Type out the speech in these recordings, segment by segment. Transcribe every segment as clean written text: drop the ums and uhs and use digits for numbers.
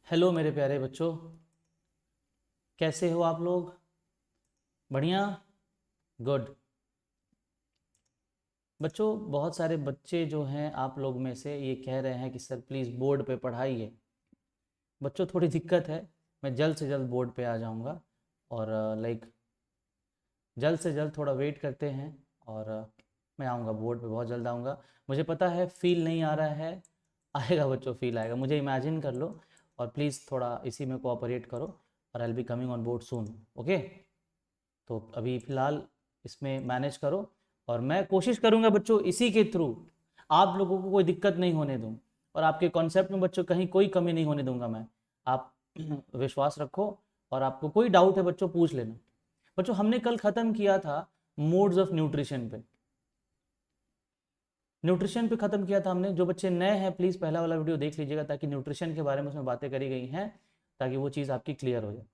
Hello मेरे प्यारे बच्चों, कैसे हो आप लोग? बढ़िया। गुड। बच्चों, बहुत सारे बच्चे जो हैं आप लोग में से ये कह रहे हैं कि सर प्लीज़ बोर्ड पे पढ़ाइए। बच्चों, थोड़ी दिक्कत है। मैं जल्द से जल्द बोर्ड पे आ जाऊंगा और जल्द से जल्द थोड़ा वेट करते हैं और मैं आऊँगा बोर्ड पे, बहुत जल्द आऊँगा। मुझे पता है फील नहीं आ रहा है, आएगा बच्चों, फील आएगा। मुझे इमेजिन कर लो और प्लीज़ थोड़ा इसी में कोऑपरेट करो और I will be coming on board soon. Okay, तो अभी फ़िलहाल इसमें मैनेज करो और मैं कोशिश करूँगा बच्चों इसी के थ्रू आप लोगों को कोई दिक्कत नहीं होने दूँ और आपके कॉन्सेप्ट में बच्चों कहीं कोई कमी नहीं होने दूंगा मैं। आप विश्वास रखो और आपको कोई डाउट है बच्चों पूछ लेना। बच्चों, हमने कल ख़त्म किया था मोड्स ऑफ न्यूट्रिशन पे। न्यूट्रिशन पे ख़त्म किया था हमने। जो बच्चे नए हैं प्लीज़ पहला वाला वीडियो देख लीजिएगा ताकि न्यूट्रिशन के बारे में उसमें बातें करी गई हैं, ताकि वो चीज़ आपकी क्लियर हो जाए।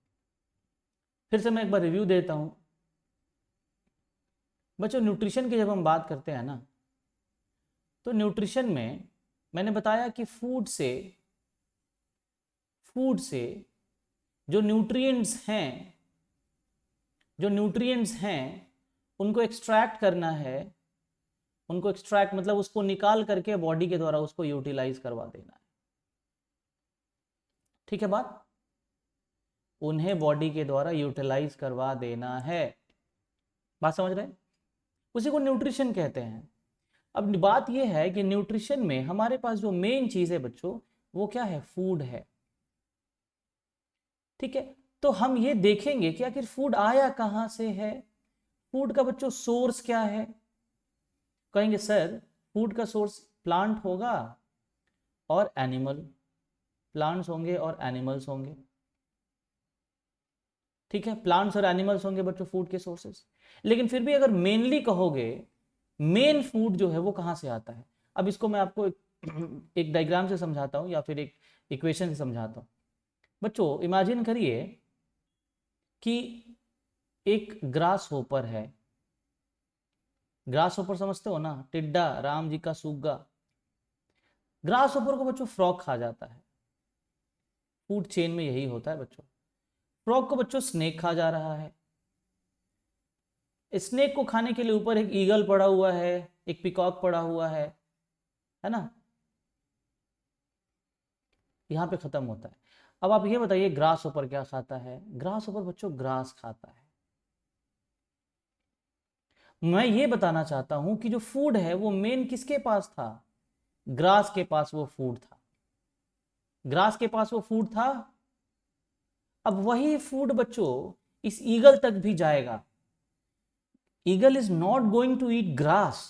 फिर से मैं एक बार रिव्यू देता हूँ। बच्चों, न्यूट्रिशन की जब हम बात करते हैं ना, तो न्यूट्रिशन में मैंने बताया कि फूड से जो न्यूट्रिएंट्स हैं जो न्यूट्रिएंट्स हैं उनको एक्सट्रैक्ट करना है। उनको एक्सट्रैक्ट मतलब उसको निकाल करके बॉडी के द्वारा उसको यूटिलाइज करवा देना है। ठीक है बात? उन्हें बॉडी के द्वारा यूटिलाइज करवा देना है। बात समझ रहे हैं? उसी को न्यूट्रिशन कहते हैं। अब बात यह है कि न्यूट्रिशन में हमारे पास जो मेन चीज है बच्चों, वो क्या है? फूड है। ठीक है, तो हम ये देखेंगे कि आखिर फूड आया कहां से है। फूड का बच्चों सोर्स क्या है? कहेंगे सर फूड का सोर्स प्लांट होगा और एनिमल। प्लांट्स होंगे और एनिमल्स होंगे। ठीक है, प्लांट्स और एनिमल्स होंगे बच्चों फूड के सोर्सेस। लेकिन फिर भी अगर मेनली कहोगे, मेन फूड जो है वो कहां से आता है? अब इसको मैं आपको एक डायग्राम से समझाता हूं या फिर एक इक्वेशन से समझाता हूं। बच्चों, इमेजिन करिए कि एक ग्रास होपर है। ग्रास होपर समझते हो ना? टिड्डा, राम जी का सूगा। ग्रास होपर को बच्चों फ्रॉग खा जाता है। फूड चेन में यही होता है बच्चों। फ्रॉग को बच्चों स्नेक खा जा रहा है। स्नेक को खाने के लिए ऊपर एक ईगल पड़ा हुआ है, एक पिकॉक पड़ा हुआ है ना? यहां पे खत्म होता है। अब आप ये बताइए ग्रास ऊपर क्या खाता है? ग्रास ऊपर बच्चों ग्रास खाता है। मैं ये बताना चाहता हूं कि जो फूड है वो मेन किसके पास था? ग्रास के पास वो फूड था। ग्रास के पास वो फूड था। अब वही फूड बच्चों इस ईगल तक भी जाएगा। Eagle is not going to eat grass,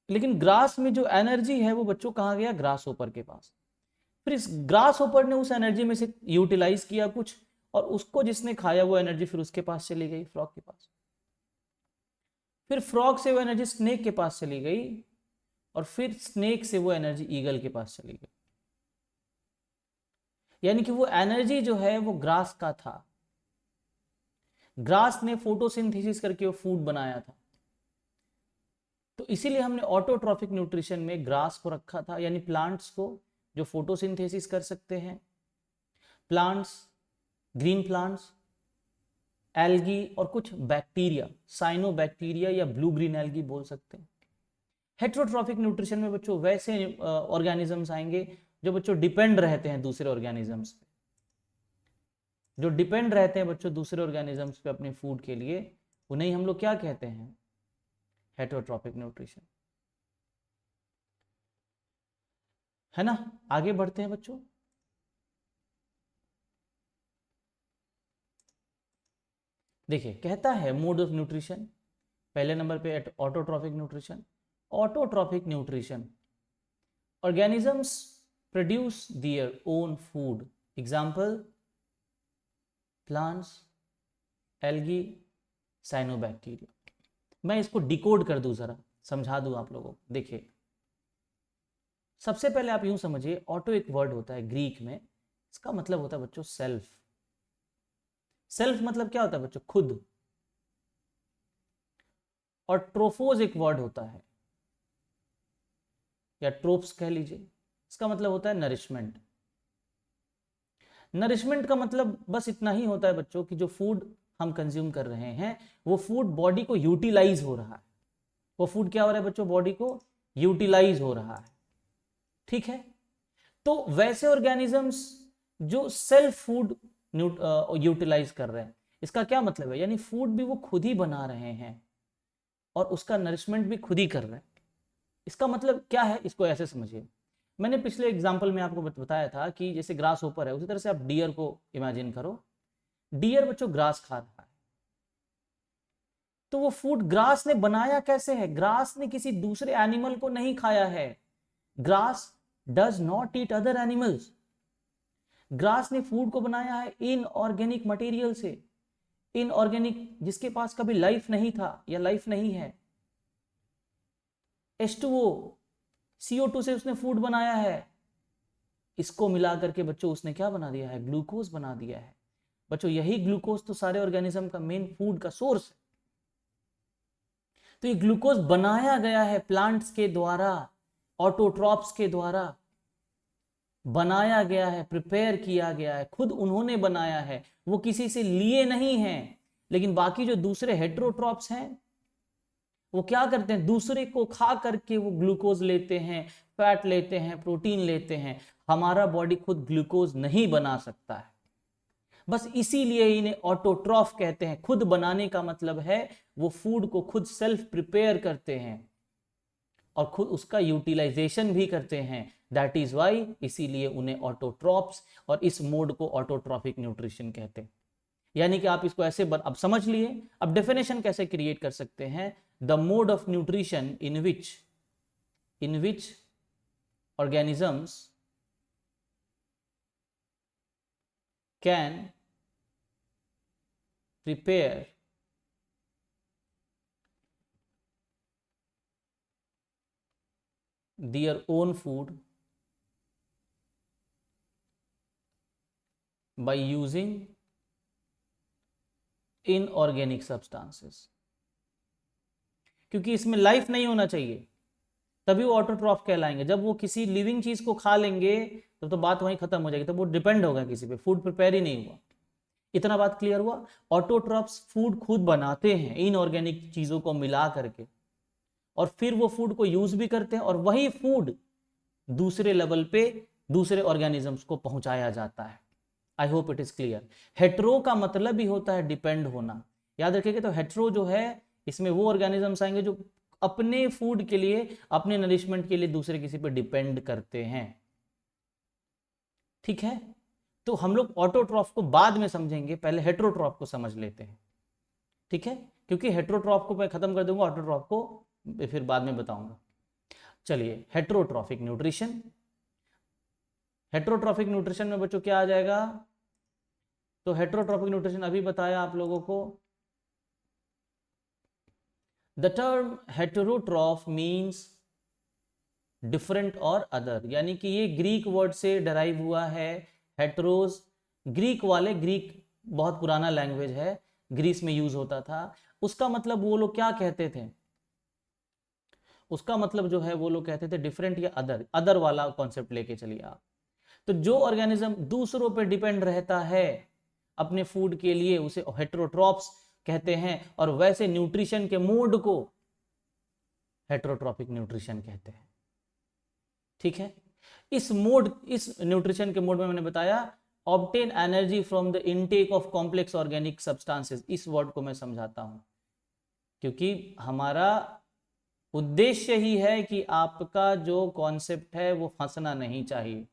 लेकिन ग्रास में जो एनर्जी है वो बच्चों कहां गया? ग्रास होपर के पास। फिर इस ग्रास होपर ने उस एनर्जी में से यूटिलाइज किया कुछ, और उसको जिसने खाया वो एनर्जी फिर उसके पास चली गई, फ्रॉग के पास। फिर फ्रॉग से वो एनर्जी स्नेक के पास चली गई, और फिर स्नेक से वो एनर्जी ईगल के पास चली गई। यानी कि वो एनर्जी जो है वो ग्रास का था। ग्रास ने फोटोसिंथेसिस करके वो फूड बनाया था। तो इसीलिए हमने ऑटोट्रॉफिक न्यूट्रिशन में ग्रास को रखा था, यानी प्लांट्स को जो फोटोसिंथेसिस कर सकते हैं। प्लांट्स, ग्रीन प्लांट्स, एल्गी और कुछ बैक्टीरिया, साइनोबैक्टीरिया या ब्लू ग्रीन एल्गी बोल सकते हैं। हेट्रोट्रॉफिक न्यूट्रिशन में बच्चों वैसे ऑर्गेनिजम्स आएंगे जो बच्चों डिपेंड रहते हैं दूसरे ऑर्गेनिजम्स पे। जो डिपेंड रहते हैं बच्चों दूसरे ऑर्गेनिजम्स पे अपने फूड के लिए, उन्हें हम लोग क्या कहते हैं? Heterotrophic nutrition. है ना? आगे बढ़ते हैं बच्चों। देखिए, कहता है मोड ऑफ न्यूट्रिशन, पहले नंबर पे autotrophic nutrition. Autotrophic nutrition, organisms produce their own food. Example, plants, algae, cyanobacteria. मैं इसको डिकोड कर दूं, जरा समझा दूं आप लोगों को। देखिए, सबसे पहले आप यूं समझिए, ऑटो एक वर्ड होता है ग्रीक में, इसका मतलब होता है बच्चों सेल्फ। सेल्फ मतलब क्या होता है बच्चों? खुद। और ट्रोफोज एक वर्ड होता है, या ट्रोप्स कह लीजिए, इसका मतलब होता है नरिशमेंट। नरिशमेंट का मतलब बस इतना ही होता है बच्चों कि जो फूड हम कंज्यूम कर रहे हैं वो फूड बॉडी को यूटिलाइज हो रहा है। वो फूड क्या हो रहा है बच्चों, बॉडी को यूटिलाइज हो रहा है। ठीक है, तो वैसे ऑर्गेनिजम्स जो सेल्फ फूड यूटिलाइज कर रहे हैं, इसका क्या मतलब है, यानी फूड भी वो खुद ही बना रहे हैं और उसका नरिशमेंट भी खुद ही कर रहे हैं। इसका मतलब क्या है, इसको ऐसे समझिए। मैंने पिछले एग्जाम्पल में आपको बताया था कि जैसे ग्रास ऊपर है, उसी तरह से आप डियर को इमेजिन करो। डियर बच्चों ग्रास खा रहा है, तो वो फूड ग्रास ने बनाया कैसे है, ग्रास ने किसी दूसरे एनिमल को नहीं खाया है। Grass does not eat other animals. Grass ने फूड को बनाया है इनऑर्गेनिक मटेरियल से, इनऑर्गेनिक जिसके पास कभी लाइफ नहीं था या लाइफ नहीं है। H2O, CO2 से उसने फूड बनाया है। इसको मिला करके बच्चों उसने क्या बना दिया है, ग्लूकोज बना दिया है। बच्चों यही ग्लूकोज तो सारे ऑर्गेनिज्म का मेन फूड का सोर्स है। तो ये ग्लूकोज बनाया गया है प्लांट्स के द्वारा, ऑटोट्रॉप्स के द्वारा बनाया गया है, प्रिपेयर किया गया है, खुद उन्होंने बनाया है, वो किसी से लिए नहीं है। लेकिन बाकी जो दूसरे हेट्रोट्रॉप्स हैं वो क्या करते हैं, दूसरे को खा करके वो ग्लूकोज लेते हैं, फैट लेते हैं, प्रोटीन लेते हैं। हमारा बॉडी खुद ग्लूकोज नहीं बना सकता है, बस इसीलिए इन्हें ऑटोट्रॉफ कहते हैं। खुद बनाने का मतलब है वो फूड को खुद सेल्फ प्रिपेयर करते हैं और खुद उसका यूटिलाइजेशन भी करते हैं। दैट इज वाई, इसीलिए उन्हें ऑटोट्रॉप्स और इस मोड को ऑटोट्रॉफिक न्यूट्रिशन कहते हैं। यानी कि आप इसको ऐसे अब समझ लिए। अब डेफिनेशन कैसे क्रिएट कर सकते हैं, the mode of nutrition in which organisms can prepare their own food by using inorganic substances। क्योंकि इसमें लाइफ नहीं होना चाहिए तभी वो ऑटोट्रॉफ कहलाएंगे। जब वो किसी लिविंग चीज को खा लेंगे तो बात वहीं खत्म हो जाएगी, तो वो डिपेंड होगा किसी पे, फूड प्रिपेयर ही नहीं हुआ। इतना बात क्लियर हुआ। ऑटोट्रॉफ्स फूड खुद बनाते हैं इनऑर्गेनिक चीजों को मिला करके, और फिर वो फूड को यूज भी करते हैं, और वही फूड दूसरे लेवल पे दूसरे ऑर्गेनिजम्स को पहुंचाया जाता है। आई hope it is clear. Hetero का मतलब ही होता है डिपेंड होना, याद रखिएगा। तो हेट्रो जो है, इसमें वो ऑर्गेनिजम्स आएंगे जो अपने फूड के लिए, अपने नरिशमेंट के लिए दूसरे किसी पर डिपेंड करते हैं। ठीक है, तो हम लोग ऑटोट्रॉफ को बाद में समझेंगे, पहले हेट्रोट्रॉफ को समझ लेते हैं। ठीक है, क्योंकि हेट्रोट्रॉफ को मैं खत्म कर दूंगा, ऑटोट्रॉफ को फिर बाद में बताऊंगा। चलिए, हेट्रोट्रॉफिक न्यूट्रिशन। हेट्रोट्रॉफिक न्यूट्रिशन में बच्चों क्या आ जाएगा, तो हेट्रोट्रॉफिक न्यूट्रिशन अभी बताया आप लोगों को। The term heterotroph means different और अदर, यानी कि ये ग्रीक वर्ड से डराइव हुआ है। हेट्रोस, ग्रीक वाले, ग्रीक बहुत पुराना लैंग्वेज है, ग्रीस में यूज होता था। उसका मतलब वो लोग क्या कहते थे, उसका मतलब जो है वो लोग कहते थे डिफरेंट या अदर, अदर वाला कॉन्सेप्ट लेके चलिए आप। तो जो ऑर्गेनिज्म दूसरों पे डिपेंड रहता है अपने फूड के लिए, उसे हेट्रोट्रॉप्स कहते हैं, और वैसे न्यूट्रिशन के मोड को हेट्रोट्रॉपिक न्यूट्रिशन कहते हैं। ठीक है, इस मोड, इस न्यूट्रिशन के मोड में मैंने बताया obtain energy from the intake of complex organic substances. इस वर्ड को मैं समझाता हूं क्योंकि हमारा उद्देश्य ही है कि आपका जो कॉन्सेप्ट है वो फंसना नहीं चाहिए।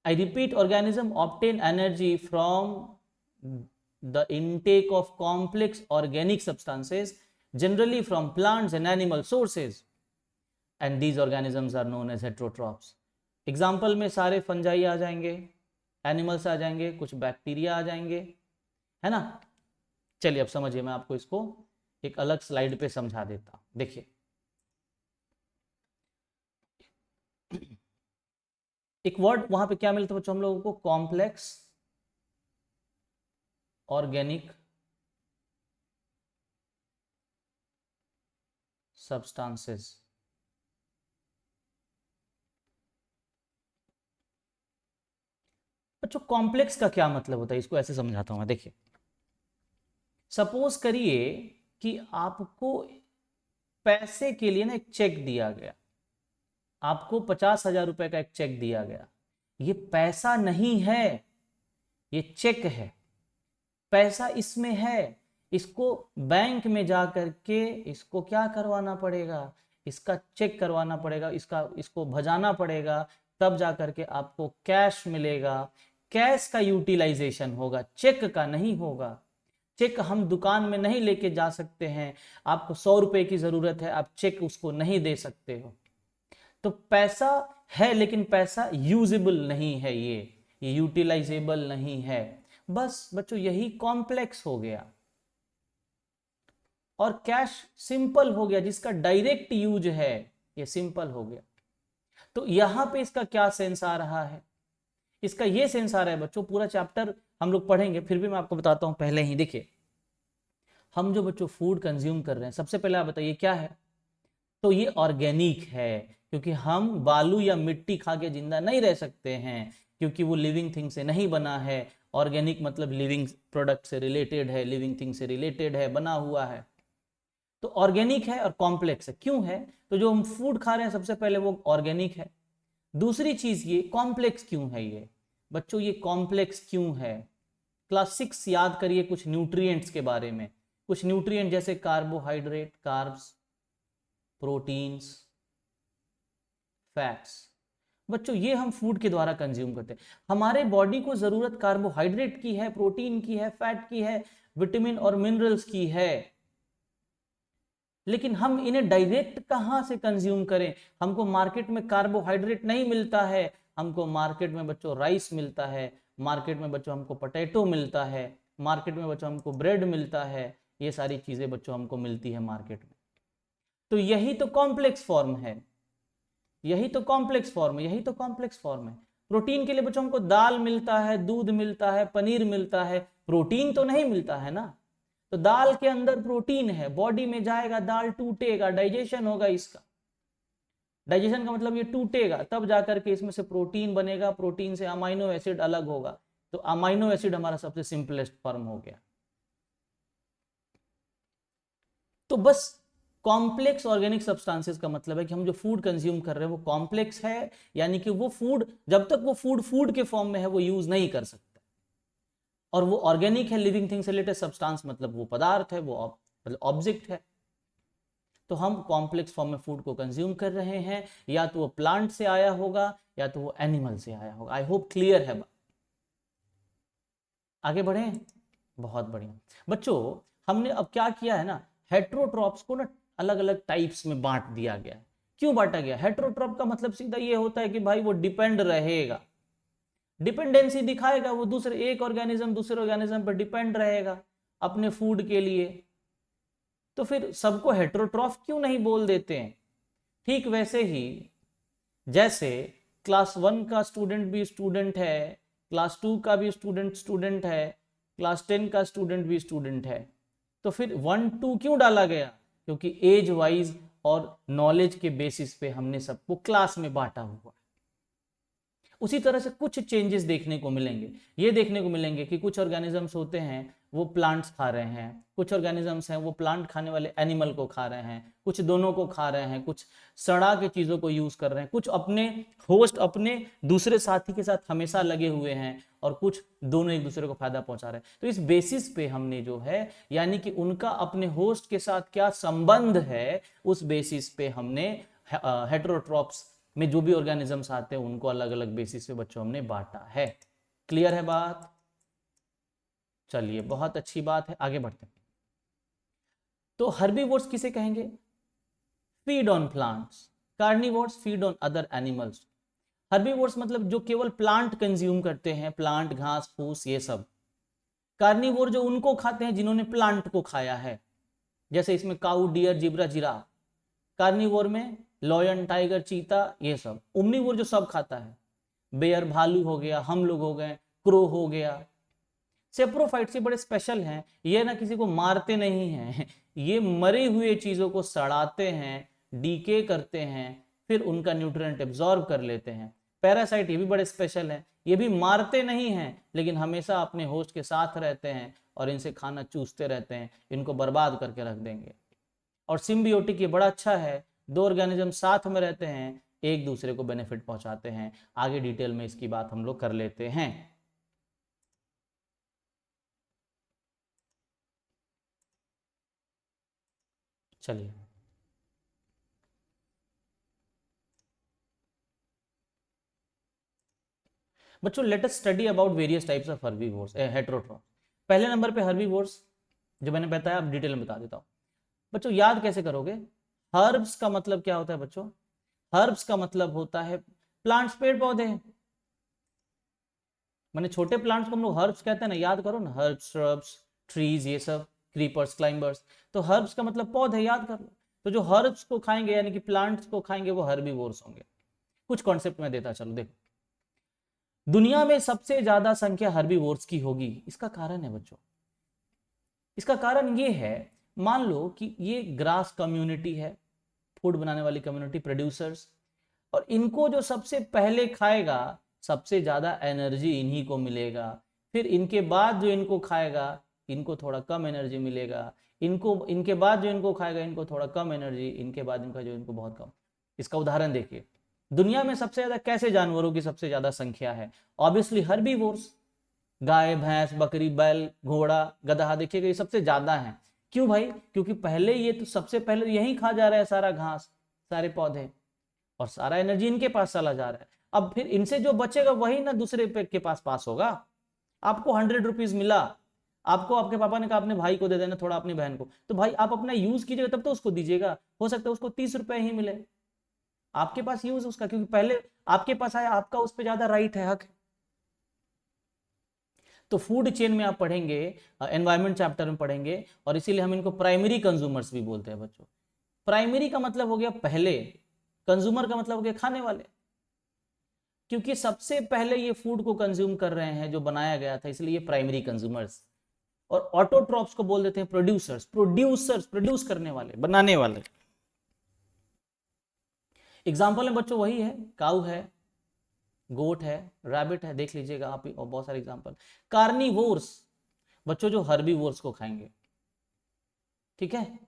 I repeat, organism obtain energy from the intake of complex organic substances, generally from plants and animal sources, and these organisms are known as heterotrophs. Example में सारे फंजाई आ जाएंगे, एनिमल्स आ जाएंगे, कुछ बैक्टीरिया आ जाएंगे, है ना। चलिए अब समझिए, मैं आपको इसको एक अलग स्लाइड पे समझा देता हूं। देखिए, एक वर्ड वहां पे क्या मिलता है बच्चों हम लोगों को, कॉम्प्लेक्स ऑर्गेनिक सब्सटेंसेस। बच्चों कॉम्प्लेक्स का क्या मतलब होता है, इसको ऐसे समझाता हूं मैं। देखिए, सपोज करिए कि आपको पैसे के लिए ना एक चेक दिया गया, आपको 50,000 रुपए का एक चेक दिया गया। ये पैसा नहीं है, ये चेक है। पैसा इसमें है, इसको बैंक में जा करके इसको क्या करवाना पड़ेगा, इसका चेक करवाना पड़ेगा, इसको भजाना पड़ेगा, तब जा करके आपको कैश मिलेगा। कैश का यूटिलाइजेशन होगा, चेक का नहीं होगा। चेक हम दुकान में नहीं लेके जा सकते हैं, आपको 100 रुपए की जरूरत है, आप चेक उसको नहीं दे सकते हो। तो पैसा है लेकिन पैसा यूजेबल नहीं है, ये यूटिलाइजेबल नहीं है। बस बच्चों यही कॉम्प्लेक्स हो गया। और कैश सिंपल हो गया, जिसका डायरेक्ट यूज है, ये सिंपल हो गया। तो यहां पे इसका क्या सेंस आ रहा है, इसका ये सेंस आ रहा है बच्चों, पूरा चैप्टर हम लोग पढ़ेंगे, फिर भी मैं आपको बताता हूं पहले ही। देखिए, हम जो बच्चों फूड कंज्यूम कर रहे हैं, सबसे पहले आप बताइए क्या है। तो ये ऑर्गेनिक है, क्योंकि हम बालू या मिट्टी खा के जिंदा नहीं रह सकते हैं, क्योंकि वो लिविंग थिंग से नहीं बना है। ऑर्गेनिक मतलब लिविंग प्रोडक्ट से रिलेटेड है, लिविंग थिंग से रिलेटेड है, बना हुआ है। तो ऑर्गेनिक है और कॉम्प्लेक्स है। क्यों है? तो जो हम फूड खा रहे हैं सबसे पहले वो ऑर्गेनिक है। दूसरी चीज ये कॉम्प्लेक्स क्यों है ये बच्चों, ये कॉम्प्लेक्स क्यों है? क्लास 6 याद करिए कुछ न्यूट्रिएंट्स के बारे में, कुछ न्यूट्रिएंट जैसे कार्बोहाइड्रेट, कार्ब्स, प्रोटीन्स, फैट्स। बच्चों ये हम फूड के द्वारा कंज्यूम करते हैं। हमारे बॉडी को जरूरत कार्बोहाइड्रेट की है, प्रोटीन की है, फैट की है, विटामिन और मिनरल्स की है, लेकिन हम इन्हें डायरेक्ट कहां से कंज्यूम करें? हमको मार्केट में कार्बोहाइड्रेट नहीं मिलता है, हमको मार्केट में बच्चों राइस मिलता है, मार्केट में बच्चों हमको पोटैटो मिलता है, मार्केट में बच्चों हमको ब्रेड मिलता है, ये सारी चीजें बच्चों हमको मिलती है मार्केट में। तो यही तो कॉम्प्लेक्स फॉर्म है, यही तो कॉम्प्लेक्स फॉर्म है, यही तो कॉम्प्लेक्स फॉर्म है। प्रोटीन के लिए बच्चों हमको दाल मिलता है, दूध मिलता है, पनीर मिलता है, प्रोटीन तो नहीं मिलता है ना। तो दाल के अंदर प्रोटीन है, बॉडी में जाएगा, दाल टूटेगा, डाइजेशन होगा इसका। डाइजेशन का मतलब ये टूटेगा, तब जाकर के इसमें से प्रोटीन बनेगा, प्रोटीन से अमाइनो एसिड अलग होगा। तो अमाइनो एसिड हमारा सबसे सिंपलेस्ट फॉर्म हो गया। तो बस कॉम्प्लेक्स ऑर्गेनिक सब्सटेंसेस का मतलब है कि हम जो फूड कंज्यूम कर रहे हैं वो कॉम्प्लेक्स है, यानी कि वो फूड जब तक वो फूड के फॉर्म में है वो यूज नहीं कर सकते। और वो ऑर्गेनिक है, लिविंग थिंग से रिलेटेड सब्सटेंस मतलब वो पदार्थ है, वो मतलब ऑब्जेक्ट है। तो हम कॉम्प्लेक्स फॉर्म में फूड को कंज्यूम कर रहे हैं, या तो वो प्लांट से आया होगा या तो वो एनिमल से आया होगा। आई होप क्लियर है। आगे बढ़े, बहुत बढ़िया बच्चों। हमने अब क्या किया है ना, हेट्रोट्रॉप्स को ना अलग अलग टाइप्स में बांट दिया गया है। क्यों बांटा गया? हेट्रोट्रॉप का मतलब सीधा ये होता है कि भाई वो डिपेंड रहेगा, डिपेंडेंसी दिखाएगा, वो दूसरे एक ऑर्गेनिज्म दूसरे ऑर्गेनिज्म पर डिपेंड रहेगा अपने फूड के लिए। तो फिर सबको हेट्रोट्रॉफ क्यों नहीं बोल देते हैं? ठीक वैसे ही जैसे क्लास 1 का स्टूडेंट भी स्टूडेंट है, क्लास 2 का भी स्टूडेंट है, क्लास 10 का स्टूडेंट भी स्टूडेंट है। तो फिर 1 2 क्यों डाला गया? क्योंकि एज वाइज और नॉलेज के बेसिस पे हमने सबको क्लास में बांटा हुआ। उसी तरह से कुछ चेंजेस देखने को मिलेंगे। ये देखने को मिलेंगे कि कुछ ऑर्गेनिजम्स होते हैं वो प्लांट्स खा रहे हैं, कुछ ऑर्गेनिजम्स हैं वो प्लांट खाने वाले एनिमल को खा रहे हैं, कुछ दोनों को खा रहे हैं, कुछ सड़ा के चीज़ों को यूज़ कर रहे हैं, कुछ अपने होस्ट अपने दूसरे साथी के साथ हमेशा लगे हुए हैं, और कुछ दोनों एक दूसरे को फायदा पहुंचा रहे हैं। तो इस बेसिस पे हमने जो है, यानी कि उनका अपने होस्ट के साथ क्या संबंध है, उस बेसिस पे हमने हेटेरोट्रॉप्स में जो भी ऑर्गेनिजम्स आते हैं उनको अलग अलग बेसिस पे बच्चों हमने बांटा है। क्लियर है बात? चलिए बहुत अच्छी बात है, आगे बढ़ते हैं। तो हर्बीवोर्स किसे कहेंगे? Feed on plants. Carnivores feed on other animals. Herbivores मतलब जो केवल प्लांट कंज्यूम करते हैं, प्लांट, घास फूस ये सब। कार्निवोर जो उनको खाते हैं जिन्होंने प्लांट को खाया है, जैसे इसमें काऊ, डियर, जिब्रा, जिराफ। कार्निवोर में लॉयन, टाइगर, चीता ये सब। ओमनीवोर जो सब खाता है, बेयर, भालू हो गया, हम लोग हो गए, क्रो हो गया। सेप्रोफाइट से बड़े स्पेशल हैं, ये ना किसी को मारते नहीं हैं, ये मरे हुए चीजों को सड़ाते हैं, डीके करते हैं, फिर उनका न्यूट्रिएंट एब्जॉर्ब कर लेते हैं। पैरासाइट ये भी बड़े स्पेशल हैं, ये भी मारते नहीं हैं, लेकिन हमेशा अपने होस्ट के साथ रहते हैं और इनसे खाना चूसते रहते हैं, इनको बर्बाद करके रख देंगे। और सिम्बियोटिक ये बड़ा अच्छा है, दो ऑर्गेनिज्म साथ में रहते हैं, एक दूसरे को बेनिफिट पहुंचाते हैं। आगे डिटेल में इसकी बात हम लोग कर लेते हैं। चलिए बच्चों, let us study about various types of herbivores, heterotroph. पहले नंबर पे हर्बीवोर्स जो मैंने बताया, अब डिटेल में बता देता हूं। बच्चों याद कैसे करोगे? हर्ब्स का मतलब क्या होता है बच्चों? हर्ब्स का मतलब होता है प्लांट्स, पेड़ पौधे। मैंने छोटे प्लांट्स को हम लोग हर्ब्स कहते हैं ना, याद करो ना, हर्ब्स, श्रब्स, ट्रीज, ये सब, क्रीपर्स, क्लाइंबर्स। तो हर्ब्स का मतलब पौधे, याद कर लो। तो जो हर्ब्स को खाएंगे यानी कि प्लांट्स को खाएंगे वो हर्बीवोर्स होंगे। कुछ कॉन्सेप्ट में देता चलो, देखो। दुनिया में सबसे ज्यादा संख्या हर्बीवोर्स की होगी, इसका कारण है बच्चों, इसका कारण ये है, मान लो कि ये ग्रास कम्युनिटी है, फूड बनाने वाली कम्युनिटी, प्रोड्यूसर्स, और इनको जो सबसे पहले खाएगा सबसे ज्यादा एनर्जी इन्हीं को मिलेगा। फिर इनके बाद जो इनको खाएगा इनको थोड़ा कम एनर्जी मिलेगा, इनको इनके बाद जो इनको खाएगा इनको थोड़ा कम एनर्जी, इनके बाद इनका जो इनको बहुत कम। इसका उदाहरण देखिए, दुनिया में सबसे ज्यादा कैसे जानवरों की सबसे ज्यादा संख्या है? ऑब्वियसली हर्बीवोर्स, गाय, भैंस, बकरी, बैल, घोड़ा, गधा, देखिएगा ये सबसे ज्यादा है। क्यों भाई? क्योंकि पहले ये तो सबसे पहले यही खा जा रहा है सारा घास, सारे पौधे, और सारा एनर्जी इनके पास चला जा रहा है। अब फिर इनसे जो बचेगा वही ना दूसरे पे के पास होगा। आपको 100 रुपीज मिला, आपको आपके पापा ने कहा अपने भाई को दे देना, थोड़ा अपनी बहन को, तो भाई आप अपना यूज कीजिएगा तब तो उसको दीजिएगा। हो सकता है उसको 30 रुपए ही मिले, आपके पास यूज उसका, क्योंकि पहले आपके पास आया, आपका उस पर ज्यादा राइट है, हक है। तो फूड चेन में आप पढ़ेंगे, एनवायरमेंट चैप्टर में पढ़ेंगे, और इसीलिए हम इनको प्राइमरी कंज्यूमर्स भी बोलते हैं बच्चों। प्राइमरी का मतलब हो गया पहले, कंज्यूमर का मतलब हो गया खाने वाले, क्योंकि सबसे पहले ये फूड को कंज्यूम कर रहे हैं जो बनाया गया था, इसलिए ये प्राइमरी कंज्यूमर्स। और ऑटोट्रॉप्स को बोल देते हैं प्रोड्यूसर्स, प्रोड्यूसर्स प्रोड्यूस करने वाले, बनाने वाले। एग्जाम्पल में बच्चों वही है, काऊ है, गोट है, रैबिट है, देख लीजिएगा आप ही, और बहुत सारे एग्जाम्पल। कार्निवोर्स बच्चों जो हर्बीवोर्स को खाएंगे, ठीक है,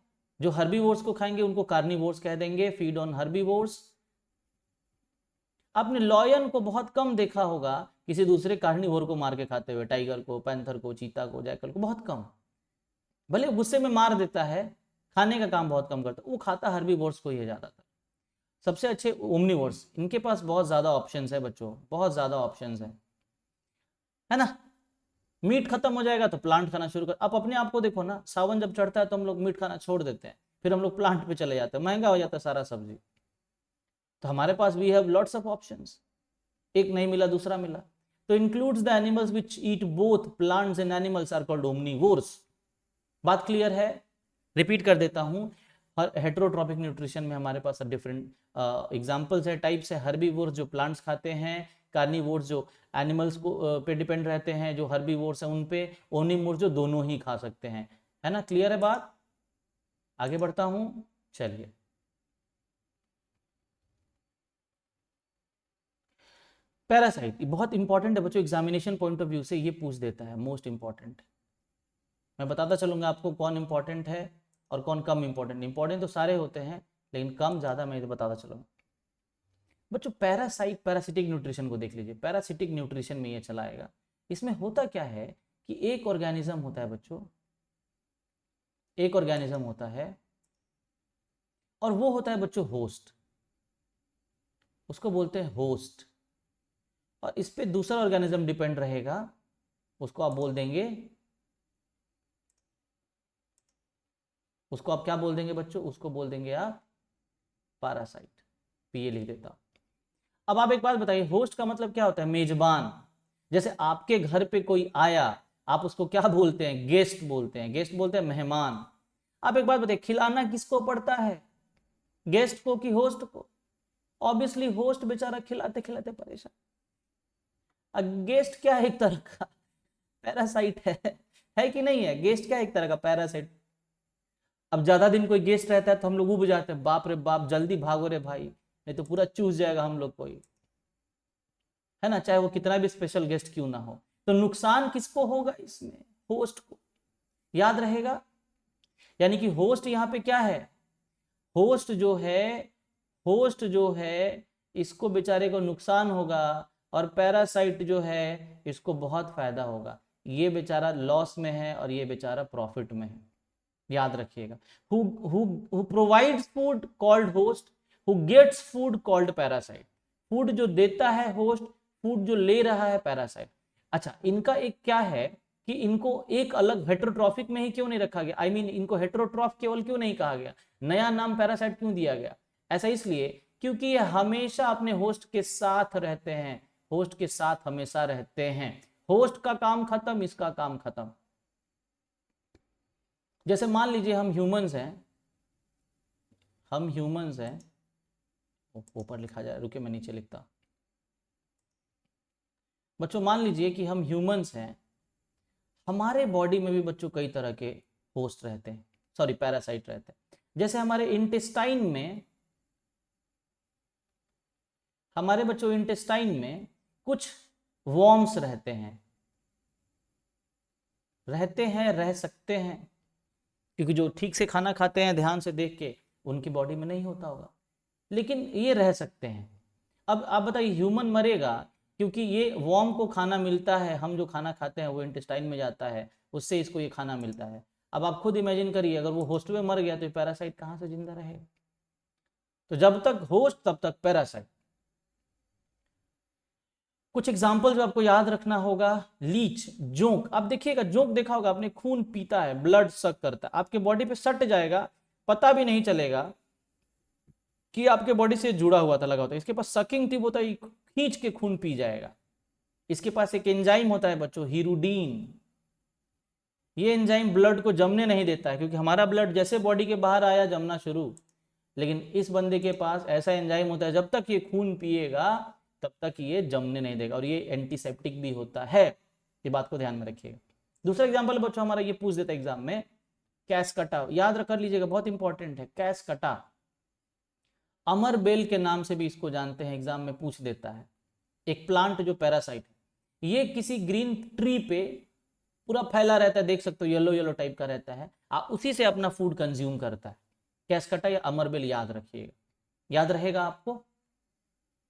जो हर्बीवोर्स को खाएंगे उनको कार्निवोर्स कह देंगे, फीड ऑन हर्बीवोर्स। आपने लॉयन को बहुत कम देखा होगा किसी दूसरे कार्निवोर को मार के खाते हुए, टाइगर को, पैंथर को, चीता को, जैकल को, बहुत कम। भले गुस्से में मार देता है, खाने का काम बहुत कम करता, वो खाता हर्बीवोर्स को ही ज्यादातर। सबसे अच्छे ओमनीवोर्स, इनके पास बहुत ज्यादा ऑप्शंस है बच्चों, बहुत ज्यादा ऑप्शंस है ना। मीट खत्म हो जाएगा तो प्लांट खाना शुरू कर। आप अपने आप को देखो ना, सावन जब चढ़ता है तो हम लोग मीट खाना छोड़ देते हैं, फिर हम लोग प्लांट पे चले जाते हैं, महंगा हो जाता है सारा सब्जी। तो हमारे पास we have lots of options, एक नहीं मिला दूसरा मिला। तो includes the animals which eat both plants and animals are called omnivores. बात क्लियर है? रिपीट कर देता हूं, हेटेरोट्रॉपिक न्यूट्रिशन में हमारे पास डिफरेंट एग्जांपल्स है, टाइप्स है। हर्बीवोर्स जो प्लांट्स खाते हैं, कार्निवोर्स जो एनिमल्स को पे डिपेंड रहते हैं, जो हर्बीवोर्स हैं उन पे, ओमनीवोर्स जो दोनों ही खा सकते हैं। है ना, क्लियर है बात? आगे बढ़ता हूं, चलिए। पैरासाइट बहुत इंपॉर्टेंट है बच्चों, एग्जामिनेशन पॉइंट ऑफ व्यू से ये पूछ देता है, मोस्ट इंपॉर्टेंट। मैं बताता चलूंगा आपको कौन इंपॉर्टेंट है और कौन कम इंपॉर्टेंट। इंपॉर्टेंट तो सारे होते हैं लेकिन कम ज्यादा मैं बताता चलूंगा बच्चों। पैरासाइट, पैरासिटिक न्यूट्रिशन को देख लीजिए, पैरासिटिक न्यूट्रिशन में ये चला आएगा। इसमें होता क्या है कि एक ऑर्गेनिज्म होता है बच्चों, एक ऑर्गेनिज्म होता है, और वो होता है बच्चों होस्ट, उसको बोलते हैं होस्ट। और इस पे दूसरा ऑर्गेनिज्म डिपेंड रहेगा, उसको आप बोल देंगे, उसको आप क्या बोल देंगे बच्चों? उसको बोल देंगे आप पैरासाइट। पीए लिख देता। अब आप एक बात बताइए, होस्ट का मतलब क्या होता है? मेजबान। जैसे आपके घर पे कोई आया, आप उसको क्या बोलते हैं? गेस्ट बोलते हैं, गेस्ट बोलते हैं मेहमान। आप एक बात बताइए, खिलाना किसको पड़ता है? गेस्ट को कि होस्ट को? ऑब्वियसली होस्ट बेचारा खिलाते खिलाते परेशान। गेस्ट क्या है? एक तरह का पैरासाइट है कि नहीं है? गेस्ट क्या एक तरह का पैरासाइट। अब ज्यादा दिन कोई गेस्ट रहता है तो हम लोग उब जाते हैं, बाप रे बाप जल्दी भागो रे भाई, नहीं तो पूरा चूस जाएगा हम लोग कोई। है ना, चाहे वो कितना भी स्पेशल गेस्ट क्यों ना हो। तो नुकसान किसको होगा इसमें? होस्ट को। याद रहेगा, यानी कि होस्ट यहाँ पे क्या है? होस्ट जो है, होस्ट जो है इसको बेचारे को नुकसान होगा, और पैरासाइट जो है इसको बहुत फायदा होगा। ये बेचारा लॉस में है और ये बेचारा प्रॉफिट में है। याद रखिएगा, who provides food called host, who gets food called parasite। Food जो देता है होस्ट, फूड जो ले रहा है पैरासाइट। अच्छा, इनका एक क्या है कि इनको एक अलग हेटेरोट्रॉफिक में ही क्यों नहीं रखा गया? आई मीन इनको हेटेरोट्रॉफ केवल क्यों नहीं कहा गया, नया नाम पैरासाइट क्यों दिया गया? ऐसा इसलिए क्योंकि ये हमेशा अपने होस्ट के साथ रहते हैं, होस्ट के साथ हमेशा रहते हैं। होस्ट का काम खत्म, इसका काम खत्म। जैसे मान लीजिए हम ह्यूमंस हैं, हम ह्यूमंस हैं, ऊपर लिखा जाए, रुके मैं नीचे लिखता। बच्चों मान लीजिए कि हम ह्यूमंस हैं, हमारे बॉडी में भी बच्चों कई तरह के होस्ट रहते हैं, सॉरी पैरासाइट रहते हैं। जैसे हमारे इंटेस्टाइन में, हमारे बच्चों इंटेस्टाइन में कुछ वॉर्म्स रहते हैं, रह सकते हैं, क्योंकि जो ठीक से खाना खाते हैं ध्यान से देख के उनकी बॉडी में नहीं होता होगा, लेकिन ये रह सकते हैं। अब आप बताइए, ह्यूमन मरेगा क्योंकि ये वॉर्म को खाना मिलता है, हम जो खाना खाते हैं वो इंटेस्टाइन में जाता है, उससे इसको ये खाना मिलता है। अब आप खुद इमेजिन करिए, अगर वो होस्ट में मर गया तो ये पैरासाइट कहाँ से जिंदा रहेगा? तो जब तक होस्ट तब तक पैरासाइट। कुछ एग्जाम्पल जो आपको याद रखना होगा, लीच, जोंक। आप देखिएगा, जोंक देखा होगा आपने, खून पीता है, ब्लड सक करता है, आपके बॉडी पे सट जाएगा, पता भी नहीं चलेगा कि आपके बॉडी से जुड़ा हुआ था, लगा होता है। इसके पास सकिंग ट्यूब होता है, खींच के खून पी जाएगा। इसके पास एक एंजाइम होता है बच्चों, हीरुडीन। ये एंजाइम ब्लड को जमने नहीं देता है, क्योंकि हमारा ब्लड जैसे बॉडी के बाहर आया जमना शुरू, लेकिन इस बंदे के पास ऐसा एंजाइम होता है, जब तक ये खून पिएगा तब तक ये जमने नहीं देगा, और ये एंटीसेप्टिक भी होता है। ये बात को ध्यान में रखिएगा। दूसरा एग्जाम्पल बच्चों हमारा ये पूछ देता है एग्जाम में, कैसकटा। याद रख लीजिएगा, बहुत इंपॉर्टेंट है कैसकटा। अमर बेल के नाम से भी इसको जानते हैं, एग्जाम में पूछ देता है। एक प्लांट जो पैरासाइट है, ये किसी ग्रीन ट्री पे पूरा फैला रहता है, देख सकते हो येलो येलो टाइप का रहता है, उसी से अपना फूड कंज्यूम करता है। कैसकटा या अमरबेल, याद रखिएगा, याद रहेगा आपको।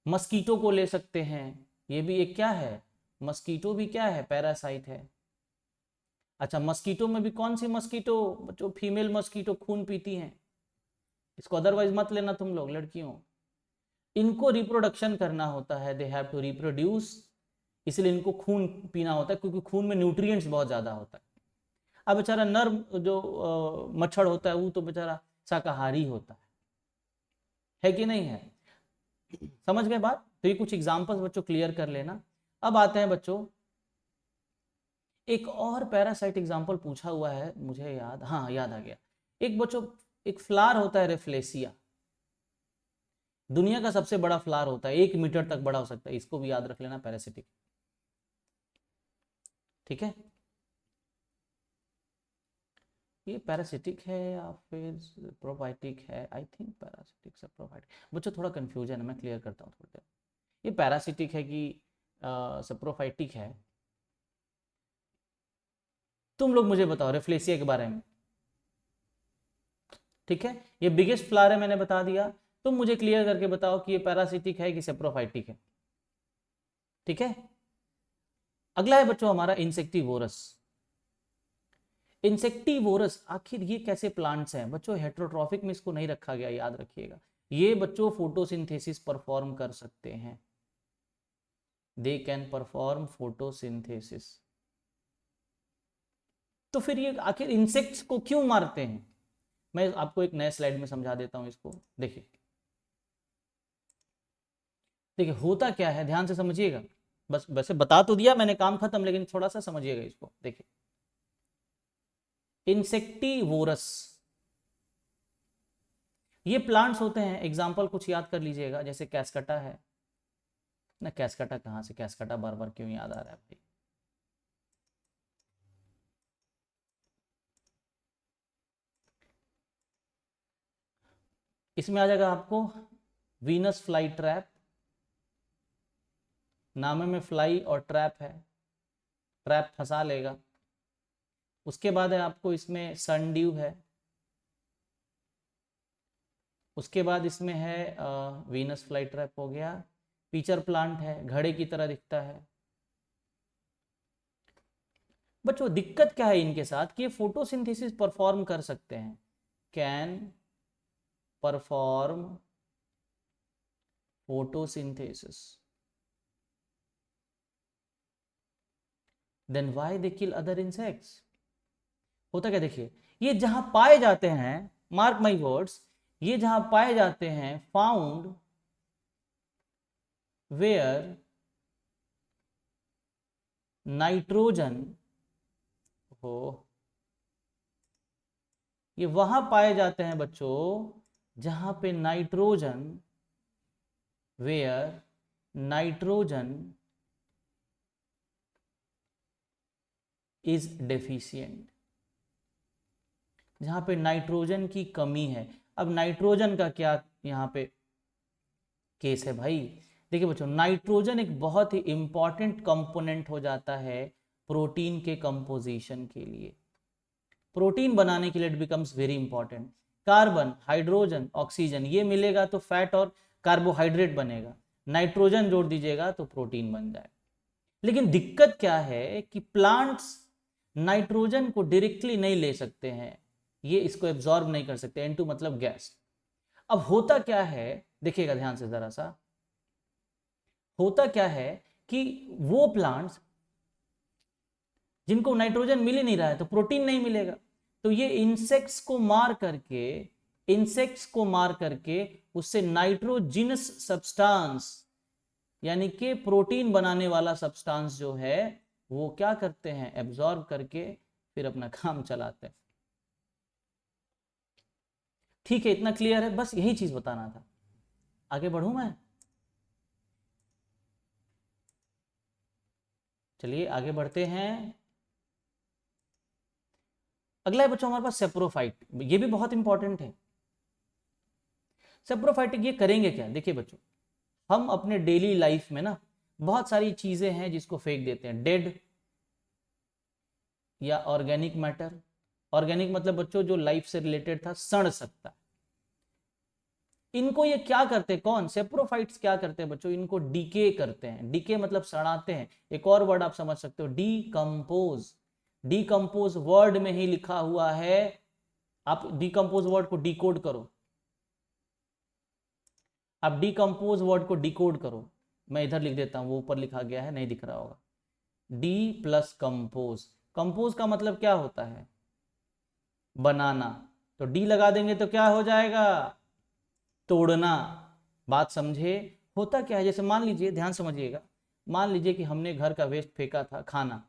मस्कीटो को ले सकते हैं, ये भी एक क्या है, मस्कीटो भी क्या है, पैरासाइट है। अच्छा, मस्कीटो में भी कौन सी मस्कीटो, जो फीमेल मस्कीटो खून पीती हैं, इसको अदरवाइज मत लेना तुम लोग लड़कियों। इनको रिप्रोडक्शन करना होता है, दे हैव टू रिप्रोड्यूस, इसलिए इनको खून पीना होता है, क्योंकि खून में न्यूट्रिएंट्स बहुत ज्यादा होता है। अब बेचारा नर जो मच्छर होता है वो तो बेचारा शाकाहारी होता है कि नहीं है? समझ गए बात? तो ये कुछ एग्जांपल्स बच्चों क्लियर कर लेना। अब आते हैं बच्चों, एक और पैरासाइट एग्जांपल पूछा हुआ है, मुझे याद, हाँ याद आ गया। एक बच्चों, एक फ्लावर होता है रेफ्लेसिया, दुनिया का सबसे बड़ा फ्लावर होता है, 1 मीटर तक बड़ा हो सकता है, इसको भी याद रख लेना, पैरासिटिक। ठीक है, ये पैरासिटिक है या फिर प्रोबायोटिक है? आई थिंक पैरासिटिक से प्रोबायोटिक। बच्चों थोड़ा कंफ्यूजन है, मैं क्लियर करता हूँ थोड़ी देर। ये पैरासिटिक है कि सप्रोफाइटिक है? तुम लोग मुझे बताओ रेफ्लेसिया के बारे में। ठीक है, ये बिगेस्ट फ्लावर है मैंने बता दिया, तुम मुझे क्लियर करके बताओ कि ये पैरासिटिक है कि सेप्रोफाइटिक है। ठीक है, अगला है बच्चों हमारा इंसेक्टिवोरस। इंसेक्टिवोरस, आखिर ये कैसे प्लांट्स हैं बच्चों? हेटेरोट्रॉफिक में इसको नहीं रखा गया, याद रखिएगा। ये बच्चों फोटोसिंथेसिस परफॉर्म कर सकते हैं, दे कैन परफॉर्म फोटोसिंथेसिस। तो फिर ये आखिर इंसेक्ट्स को क्यों मारते हैं? मैं आपको एक नए स्लाइड में समझा देता हूं इसको। देखिए देखिए होता क्या है, ध्यान से समझिएगा। बस वैसे बता तो दिया मैंने, काम खत्म, लेकिन थोड़ा सा समझिएगा इसको। देखिए, इंसेक्टिवोरस ये प्लांट्स होते हैं, एग्जाम्पल कुछ याद कर लीजिएगा, जैसे कैसकटा है ना। कैसकटा कहाँ से, कैसकटा बार बार क्यों याद आ रहा है भाई? इसमें आ जाएगा आपको वीनस फ्लाई ट्रैप, नामे में फ्लाई और ट्रैप है, ट्रैप फंसा लेगा। उसके बाद है आपको इसमें सनड्यू है, उसके बाद इसमें है वीनस फ्लाई ट्रैप हो गया, पीचर प्लांट है, घड़े की तरह दिखता है। बच्चों दिक्कत क्या है इनके साथ कि ये फोटोसिंथेसिस परफॉर्म कर सकते हैं, can perform photosynthesis, then why they kill other insects. होता क्या देखिए, ये जहां पाए जाते हैं, मार्क माई वर्ड्स, ये जहां पाए जाते हैं, फाउंड वेयर नाइट्रोजन हो, ये वहां पाए जाते हैं बच्चों जहां पे nitrogen, where nitrogen is deficient, जहां पे नाइट्रोजन की कमी है। अब नाइट्रोजन का क्या यहां पे केस है भाई, देखिए बच्चों नाइट्रोजन एक बहुत ही इंपॉर्टेंट कंपोनेंट हो जाता है प्रोटीन के कंपोजिशन के लिए, प्रोटीन बनाने के लिए it becomes very important. Carbon, hydrogen, oxygen ये मिलेगा तो फैट और कार्बोहाइड्रेट बनेगा, नाइट्रोजन जोड़ दीजिएगा तो प्रोटीन बन जाए। लेकिन दिक्कत क्या है कि प्लांट्स नाइट्रोजन को डायरेक्टली नहीं ले सकते हैं, ये इसको एब्जॉर्ब नहीं कर सकते, N2 मतलब गैस। अब होता क्या है, देखिएगा ध्यान से जरा सा, होता क्या है कि वो प्लांट्स जिनको नाइट्रोजन मिल ही नहीं रहा है तो प्रोटीन नहीं मिलेगा, तो ये इंसेक्ट्स को मार करके, इंसेक्ट्स को मार करके उससे नाइट्रोजिनस सब्सटेंस यानी कि प्रोटीन बनाने वाला सब्सटेंस जो है वो क्या करते हैं, एब्जॉर्ब करके फिर अपना काम चलाते हैं। ठीक है, इतना क्लियर है, बस यही चीज बताना था। आगे बढ़ूं मैं, चलिए आगे बढ़ते हैं। अगला है बच्चों हमारे पास सेप्रोफाइट, ये भी बहुत इंपॉर्टेंट है। सेप्रोफाइटिक ये करेंगे क्या, देखिए बच्चों हम अपने डेली लाइफ में ना बहुत सारी चीजें हैं जिसको फेंक देते हैं, डेड या ऑर्गेनिक मैटर। ऑर्गेनिक मतलब बच्चों जो लाइफ से रिलेटेड था, सड़ सकता। इनको ये क्या करते हैं, कौन, सेप्रोफाइट्स क्या करते हैं बच्चों, इनको डीके करते हैं। डीके मतलब सड़ाते हैं। एक और वर्ड आप समझ सकते हो, डीकंपोज। डीकंपोज वर्ड में ही लिखा हुआ है, आप डीकंपोज वर्ड को डिकोड करो, आप डीकंपोज वर्ड को डिकोड करो। मैं इधर लिख देता हूं, वो ऊपर लिखा गया है, नहीं दिख रहा होगा। डी प्लस कंपोज, कंपोज का मतलब क्या होता है, बनाना, तो डी लगा देंगे तो क्या हो जाएगा, तोड़ना। बात समझे, होता क्या है, जैसे मान लीजिए, ध्यान समझिएगा, मान लीजिए कि हमने घर का वेस्ट फेंका था, खाना,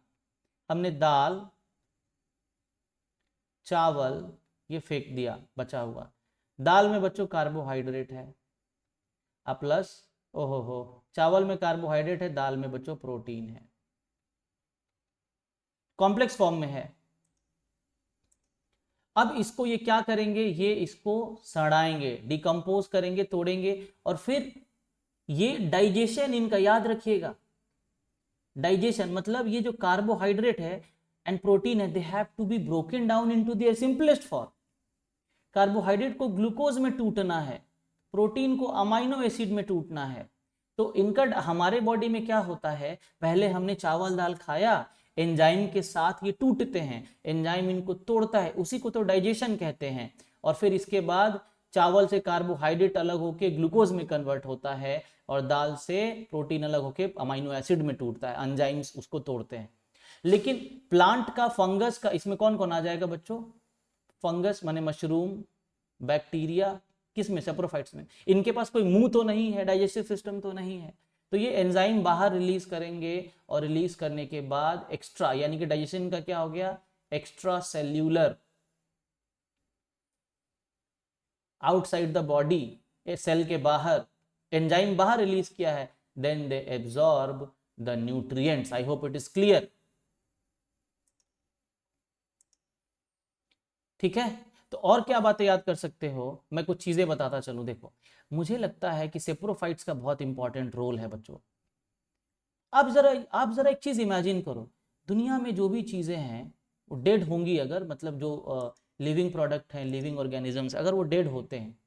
हमने दाल चावल ये फेंक दिया बचा हुआ। दाल में बच्चों कार्बोहाइड्रेट है, प्लस ओहो हो, चावल में कार्बोहाइड्रेट है, दाल में बच्चों प्रोटीन है, कॉम्प्लेक्स फॉर्म में है। अब इसको ये क्या करेंगे, ये इसको सड़ाएंगे, डिकम्पोज करेंगे, तोड़ेंगे, और फिर ये डाइजेशन इनका याद रखिएगा। डाइजेशन मतलब ये जो कार्बोहाइड्रेट है एंड प्रोटीन है, they have to be broken down into their simplest form. Carbohydrate को ग्लूकोज में टूटना है, प्रोटीन को अमाइनो एसिड में टूटना है। तो इनका हमारे बॉडी में क्या होता है, पहले हमने चावल दाल खाया, एंजाइम के साथ ये टूटते हैं, एंजाइम इनको तोड़ता है, उसी को तो डाइजेशन कहते हैं। और फिर इसके बाद चावल से कार्बोहाइड्रेट अलग होके ग्लूकोज में कन्वर्ट होता है, और दाल से प्रोटीन अलग होके अमाइनो एसिड में टूटता है, एंजाइम्स उसको तोड़ते हैं। लेकिन प्लांट का, फंगस का, इसमें कौन कौन आ जाएगा बच्चों, फंगस माने मशरूम, बैक्टीरिया, किस में, सेप्रोफाइट्स में। इनके पास कोई मुंह तो नहीं है, डाइजेस्टिव सिस्टम तो नहीं है, तो ये एंजाइम बाहर रिलीज करेंगे, और रिलीज करने के बाद एक्स्ट्रा, यानी कि डाइजेशन का क्या हो गया, extracellular, outside the body, cell के बाहर एंजाइम बाहर रिलीज किया है, then they absorb the nutrients. I hope it is clear. ठीक है, तो और क्या बातें याद कर सकते हो, मैं कुछ चीजें बताता चलूं। देखो मुझे लगता है कि सेप्रोफाइट्स का बहुत इंपॉर्टेंट रोल है बच्चों। आप जरा एक चीज इमेजिन करो, दुनिया में जो भी चीजें हैं वो डेड होंगी, अगर मतलब जो लिविंग प्रोडक्ट हैं, लिविंग ऑर्गेनिजम्स, अगर वो डेड होते हैं,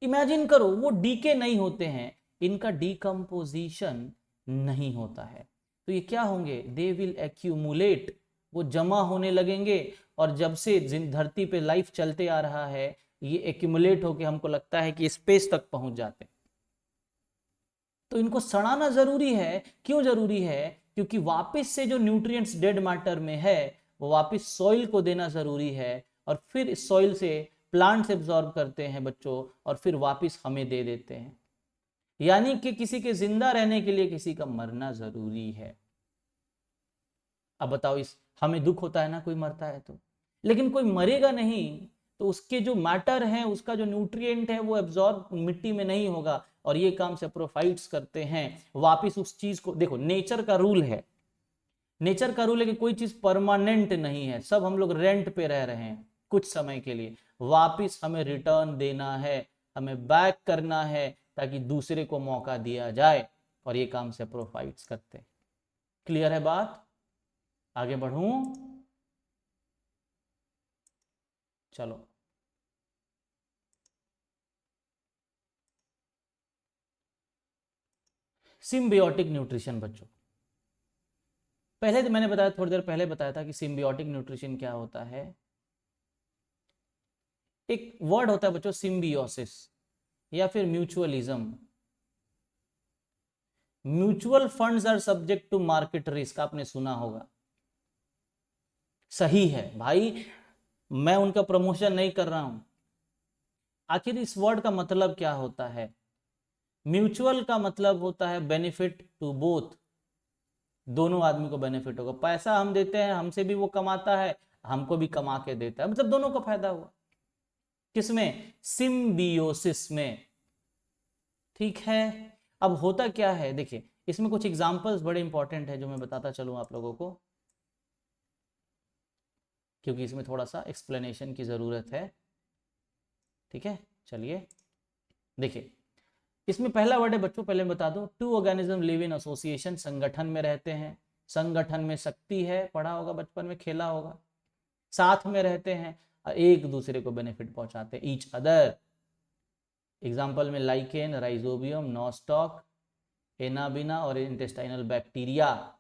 इमेजिन करो वो डीके नहीं होते हैं, इनका डीकम्पोजिशन नहीं होता है, तो ये क्या होंगे, दे विल एक्यूमुलेट, वो जमा होने लगेंगे, और जब से धरती पे लाइफ चलते आ रहा है ये एक्यूमुलेट होके हमको लगता है कि स्पेस तक पहुंच जाते हैं। तो इनको सड़ाना जरूरी है, क्यों जरूरी है, क्योंकि वापस से जो न्यूट्रिएंट्स डेड मैटर में है वो वापस सॉइल को देना जरूरी है, और फिर इस सॉइल से प्लांट्स एब्जॉर्ब करते हैं बच्चों, और फिर वापस हमें दे देते हैं। यानी कि किसी के जिंदा रहने के लिए किसी का मरना जरूरी है। अब बताओ, इस हमें दुख होता है ना कोई मरता है तो, लेकिन कोई मरेगा नहीं तो उसके जो मैटर है, उसका जो न्यूट्रिएंट है वो एब्जॉर्ब मिट्टी में नहीं होगा, और ये काम सेप्रोफाइट्स करते हैं, वापिस उस चीज को, देखो नेचर का रूल है, नेचर का रूल है कि कोई चीज परमानेंट नहीं है, सब हम लोग रेंट पे रह रहे हैं कुछ समय के लिए, वापिस हमें रिटर्न देना है, हमें बैक करना है, ताकि दूसरे को मौका दिया जाए, और ये काम सेप्रोफाइट्स करते हैं। क्लियर है बात? आगे बढ़ूं? चलो, सिम्बियोटिक न्यूट्रिशन बच्चों, पहले तो मैंने बताया, थोड़ी देर पहले बताया था कि सिम्बियोटिक न्यूट्रिशन क्या होता है। एक वर्ड होता है बच्चों सिम्बियोसिस, या फिर mutualism. Mutual funds are subject to market risk, आपने सुना होगा, सही है भाई, मैं उनका प्रमोशन नहीं कर रहा हूं। आखिर इस वर्ड का मतलब क्या होता है? म्यूचुअल का मतलब होता है बेनिफिट टू बोथ, दोनों आदमी को बेनिफिट होगा, पैसा हम देते हैं, हमसे भी वो कमाता है, हमको भी कमा के देता है, मतलब दोनों का फायदा हुआ। किसमें? सिम्बियोसिस में। ठीक है, अब होता क्या है, देखिए इसमें कुछ एग्जांपल्स बड़े इंपॉर्टेंट है जो मैं बताता चलूं आप लोगों को, क्योंकि इसमें थोड़ा सा एक्सप्लेनेशन की जरूरत है। ठीक है, चलिए देखिए, इसमें पहला वर्ड है बच्चों, पहले बता दूं, two organism live in association, संगठन में रहते हैं, संगठन में शक्ति है, पढ़ा होगा बचपन में, खेला होगा, साथ में रहते हैं और एक दूसरे को बेनिफिट पहुंचाते हैं, ईच अदर। एग्जाम्पल में लाइकेन, राइजोबियम, नॉस्टॉक, एनाबिना और इंटेस्टाइनल बैक्टीरिया।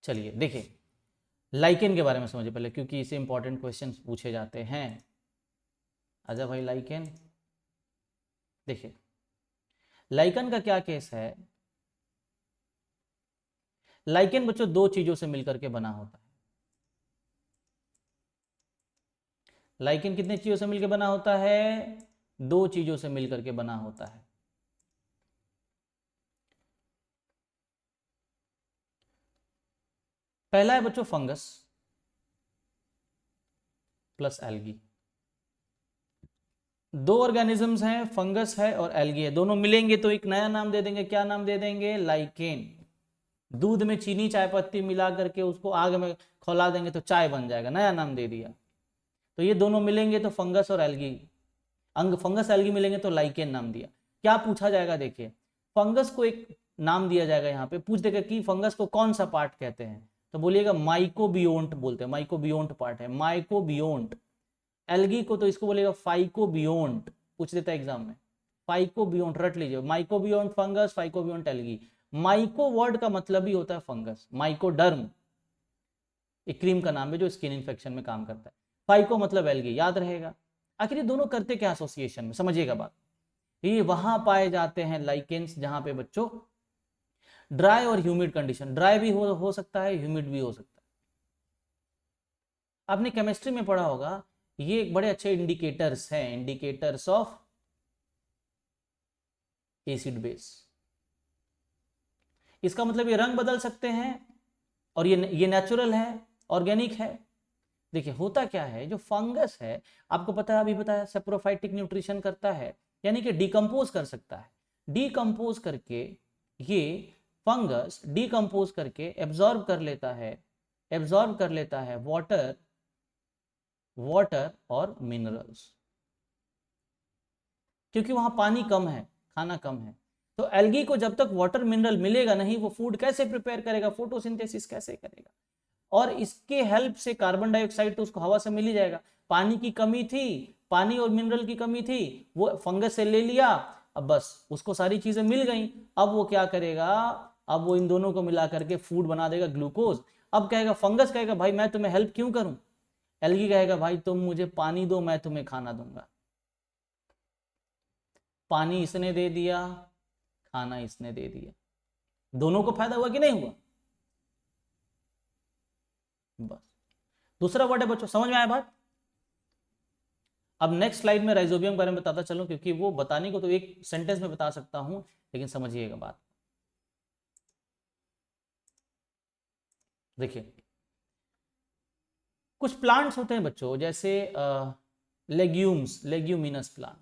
चलिए देखिए, लाइकेन के बारे में समझिए पहले, क्योंकि इसे इंपॉर्टेंट क्वेश्चंस पूछे जाते हैं। आजा भाई, लाइकेन देखिए, लाइकेन का क्या केस है, लाइकेन बच्चों दो चीजों से मिलकर के बना होता है। लाइकेन कितने चीजों से मिलकर बना होता है? दो चीजों से मिलकर के बना होता है। पहला है बच्चों फंगस प्लस एल्गी, दो ऑर्गेनिजम्स हैं, फंगस है और एल्गी है, दोनों मिलेंगे तो एक नया नाम दे देंगे, क्या नाम दे देंगे? लाइकेन। दूध में चीनी चाय पत्ती मिला करके उसको आग में खौला देंगे तो चाय बन जाएगा, नया नाम दे दिया। तो ये दोनों मिलेंगे तो फंगस और एल्गी, अंग फंगस एल्गी मिलेंगे तो लाइकेन नाम दिया। क्या पूछा जाएगा, देखिए फंगस को एक नाम दिया जाएगा, यहाँ पे पूछ देगा कि फंगस को कौन सा पार्ट कहते हैं, तो बोलिएगा माइकोबियोन्ट बोलते हैं, माइकोबियोन्ट पार्ट है, माइकोबियोन्ट। एल्गी को तो इसको बोलेगा फाइकोबियोन्ट, पूछ देता है एग्जाम में, फाइकोबियोन्ट रट लीजिए, माइकोबियोन्ट फंगस, फाइकोबियोन्ट एल्गी। माइको वर्ड का मतलब ही होता है फंगस, माइकोडर्म एक क्रीम का नाम है जो स्किन इन्फेक्शन में काम करता है, फाइको मतलब एल्गी, याद रहेगा। आखिर ये दोनों करते क्या एसोसिएशन में, समझिएगा बात, ये वहां पाए जाते हैं लाइकेंस जहां पे बच्चों ड्राई और ह्यूमिड कंडीशन, ड्राई भी हो सकता है, ह्यूमिड भी हो सकता है। आपने केमिस्ट्री में पढ़ा होगा, ये एक बड़े अच्छे इंडिकेटर्स हैं, इंडिकेटर्स ऑफ एसिड बेस। इसका मतलब ये रंग बदल सकते हैं, और ये नेचुरल है, ऑर्गेनिक है। देखिए होता क्या है, जो फंगस है आपको पता है, अभी बताया सेप्रोफाइटिक न्यूट्रिशन करता है, यानी कि डिकम्पोज कर सकता है, डिकम्पोज करके ये फंगस डिकम्पोज करके एब्जॉर्ब कर लेता है, एब्जॉर्ब कर लेता है वाटर, वाटर और मिनरल्स, क्योंकि वहां पानी कम है, खाना कम है। तो एल्गी को जब तक वाटर मिनरल मिलेगा नहीं, वो फूड कैसे प्रिपेयर करेगा, फोटोसिंथेसिस कैसे करेगा। और इसके हेल्प से कार्बन डाइऑक्साइड तो उसको हवा से मिल ही जाएगा। पानी की कमी थी, पानी और मिनरल की कमी थी, वो फंगस से ले लिया, अब बस उसको सारी चीजें मिल गई। अब वो क्या करेगा, अब वो इन दोनों को मिला करके फूड बना देगा, ग्लूकोज। अब कहेगा, फंगस कहेगा भाई मैं तुम्हें हेल्प क्यों करूं, एल्गी कहेगा भाई तुम मुझे पानी दो, मैं तुम्हें खाना दूंगा। पानी इसने दे दिया, खाना इसने दे दिया, दोनों को फायदा हुआ कि नहीं हुआ। बस दूसरा वर्ड है बच्चों, समझ में आया बात। अब नेक्स्ट स्लाइड में राइजोबियम के बारे में बताता चलूं, क्योंकि वो बताने को तो एक सेंटेंस में बता सकता हूं, लेकिन समझिएगा बात। देखिए कुछ प्लांट्स होते हैं बच्चों, जैसे लेग्यूम्स, लेग्यूमिनस प्लांट,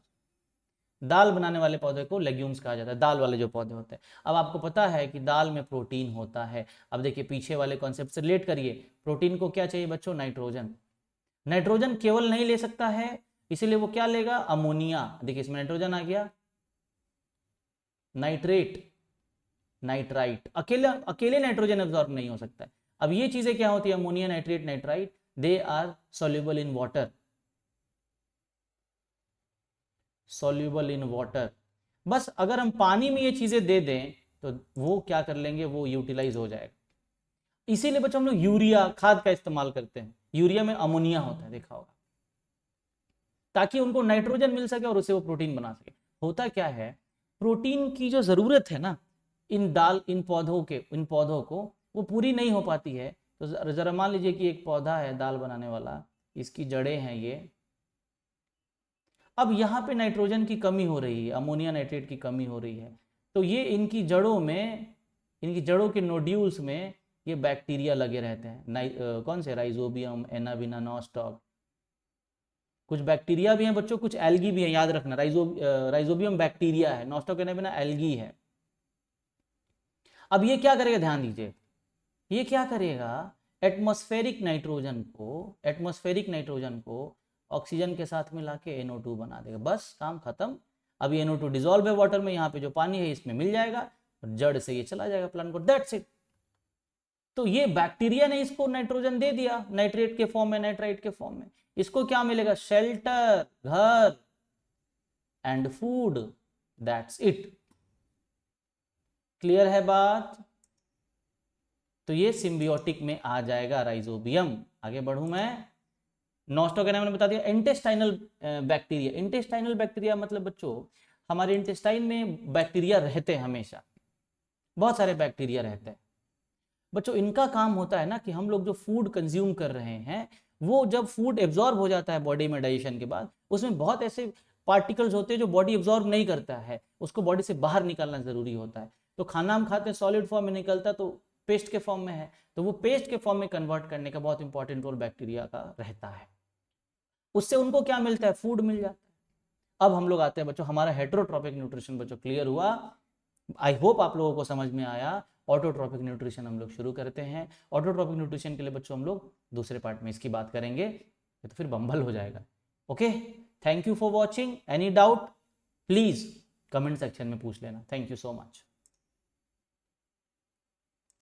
दाल बनाने वाले पौधे को लेग्यूम्स कहा जाता है, दाल वाले जो पौधे होते हैं। अब आपको पता है कि दाल में प्रोटीन होता है। अब देखिए पीछे वाले कॉन्सेप्ट से रिलेट करिए, प्रोटीन को क्या चाहिए बच्चों, नाइट्रोजन। नाइट्रोजन केवल नहीं ले सकता है, इसीलिए वो क्या लेगा, अमोनिया। देखिए इसमें नाइट्रोजन आ गया, नाइट्रेट, नाइट्राइट, अकेले अकेले नाइट्रोजन एब्जॉर्ब नहीं हो सकता है। अब ये चीजें क्या होती है, ammonia, nitrate, nitrite, they are soluble in water, soluble in water. बस अगर हम पानी में ये चीजें दे दें तो वो क्या कर लेंगे, वो यूटिलाइज हो जाएगा। इसीलिए बच्चों हम लोग यूरिया खाद का इस्तेमाल करते हैं, यूरिया में अमोनिया होता है, देखा होगा, ताकि उनको नाइट्रोजन मिल सके और उसे वो प्रोटीन बना सके। होता क्या है, प्रोटीन की जो जरूरत है ना इन दाल, इन पौधों के, इन पौधों को वो पूरी नहीं हो पाती है। तो जरा मान लीजिए कि एक पौधा है दाल बनाने वाला, इसकी जड़ें हैं ये, अब यहाँ पे नाइट्रोजन की कमी हो रही है, अमोनिया नाइट्रेट की कमी हो रही है, तो ये इनकी जड़ों में, इनकी जड़ों के नोड्यूल्स में ये बैक्टीरिया लगे रहते हैं। कौन से, राइजोबियम, एनाबिना, नॉस्टॉक, कुछ बैक्टीरिया भी हैं बच्चों, कुछ एल्गी भी हैं, याद रखना। राइजोबियम बैक्टीरिया है, नॉस्टॉक एनाबिना एल्गी है। अब ये क्या करेगा, ध्यान दीजिए, ये क्या करेगा, एटमॉस्फेरिक नाइट्रोजन को, एटमॉस्फेरिक नाइट्रोजन को ऑक्सीजन के साथ मिला के NO2 बना देगा, बस काम खत्म। अब ये NO2 डिजोल्व है वाटर में, यहाँ पे जो पानी है इसमें मिल जाएगा, और जड़ से ये चला जाएगा प्लांट को, दैट्स इट। तो ये बैक्टीरिया ने इसको नाइट्रोजन दे दिया, नाइट्रेट के फॉर्म में, नाइट्राइट के फॉर्म में। इसको क्या मिलेगा, शेल्टर, घर and food, that's it. Clear है बात। तो ये सिम्बियोटिक में आ जाएगा राइजोबियम। आगे बढ़ूं मैं, नॉस्टॉक के नाम ने बता दिया। इंटेस्टाइनल बैक्टीरिया, इंटेस्टाइनल बैक्टीरिया मतलब बच्चों हमारे इंटेस्टाइन में बैक्टीरिया रहते हैं, हमेशा बहुत सारे बैक्टीरिया रहते हैं बच्चों। इनका काम होता है ना कि हम लोग जो फूड कंज्यूम कर रहे हैं, वो जब फूड एब्जॉर्ब हो जाता है बॉडी में डाइजेशन के बाद, उसमें बहुत ऐसे पार्टिकल्स होते हैं जो बॉडी एब्जॉर्ब नहीं करता है, उसको बॉडी से बाहर निकालना जरूरी होता है। तो खाना हम खाते हैं सॉलिड फॉर्म में निकलता, तो पेस्ट के फॉर्म में है, तो वो पेस्ट के फॉर्म में कन्वर्ट करने का बहुत इंपॉर्टेंट रोल बैक्टीरिया का रहता है। उससे उनको क्या मिलता है, फूड मिल जाता है। अब हम लोग आते हैं बच्चों, हमारा हेटेरोट्रॉपिक न्यूट्रिशन बच्चों क्लियर हुआ। आई होप आप लोगों को समझ में आया। ऑटोट्रॉपिक न्यूट्रिशन हम लोग शुरू करते हैं। ऑटोट्रॉपिक न्यूट्रिशन के लिए बच्चों हम लोग दूसरे पार्ट में इसकी बात करेंगे, तो फिर बम्बल हो जाएगा। Okay, thank you for watching. Any doubt please comment section में पूछ लेना। Thank you so much.